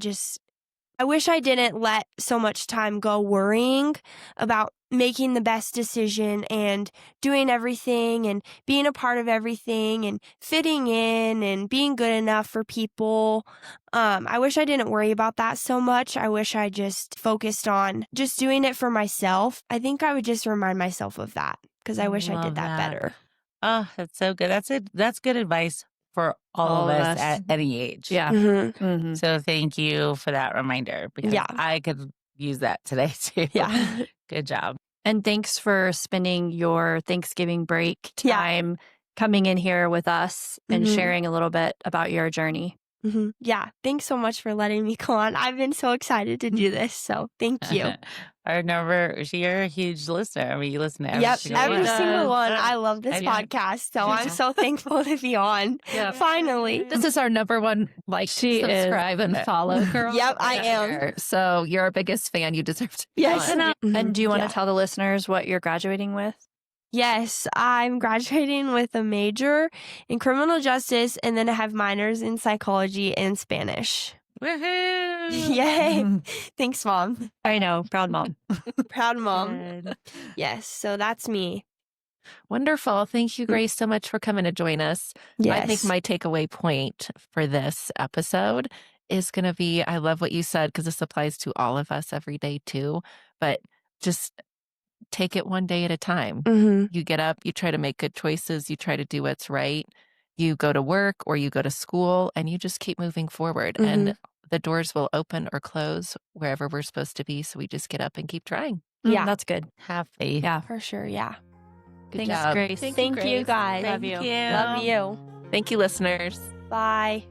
[SPEAKER 4] wish I didn't let so much time go worrying about making the best decision and doing everything and being a part of everything and fitting in and being good enough for people. I wish I didn't worry about that so much. I wish I just focused on just doing it for myself. I think I would just remind myself of that because I wish I
[SPEAKER 3] love
[SPEAKER 4] did that better.
[SPEAKER 3] Oh, that's so good. That's good advice for all of us at any age.
[SPEAKER 2] Yeah.
[SPEAKER 4] Mm-hmm.
[SPEAKER 3] So thank you for that reminder because
[SPEAKER 4] Yeah.
[SPEAKER 3] I could use that today too.
[SPEAKER 4] Yeah.
[SPEAKER 3] Good job.
[SPEAKER 2] And thanks for spending your Thanksgiving break
[SPEAKER 4] Yeah.
[SPEAKER 2] time coming in here with us and sharing a little bit about your journey.
[SPEAKER 4] Yeah. Thanks so much for letting me come on. I've been so excited to do this. So thank you.
[SPEAKER 3] You're a huge listener. I mean, you listen to every
[SPEAKER 4] Every single one. I love this
[SPEAKER 3] I know.
[SPEAKER 4] podcast. So I'm so thankful to be on.
[SPEAKER 1] Yeah.
[SPEAKER 4] Finally.
[SPEAKER 1] This is our number one, subscribe and follow girl.
[SPEAKER 4] Yep, I am.
[SPEAKER 1] So you're our biggest fan. You deserve to be
[SPEAKER 4] Yes.
[SPEAKER 1] on.
[SPEAKER 2] And do you want to tell the listeners what you're graduating with?
[SPEAKER 4] Yes, I'm graduating with a major in criminal justice, and then I have minors in psychology and Spanish.
[SPEAKER 3] Woohoo!
[SPEAKER 4] Yay. Thanks, Mom.
[SPEAKER 2] I know. Proud mom.
[SPEAKER 4] Proud mom.
[SPEAKER 3] Good.
[SPEAKER 4] Yes, so that's me.
[SPEAKER 1] Wonderful. Thank you, Grace, so much for coming to join us.
[SPEAKER 4] Yes.
[SPEAKER 1] I think my takeaway point for this episode is going to be, I love what you said because this applies to all of us every day too, but just take it one day at a time. You get up, you try to make good choices, you try to do what's right. You go to work or you go to school and you just keep moving forward and the doors will open or close wherever we're supposed to be. So we just get up and keep trying.
[SPEAKER 4] Yeah.
[SPEAKER 2] That's good.
[SPEAKER 3] Have faith.
[SPEAKER 2] Yeah.
[SPEAKER 4] For sure, yeah.
[SPEAKER 1] Good
[SPEAKER 2] Thanks,
[SPEAKER 1] job.
[SPEAKER 2] Grace.
[SPEAKER 4] Thank you, guys.
[SPEAKER 2] Love you.
[SPEAKER 4] Love you.
[SPEAKER 1] Thank you, listeners.
[SPEAKER 4] Bye.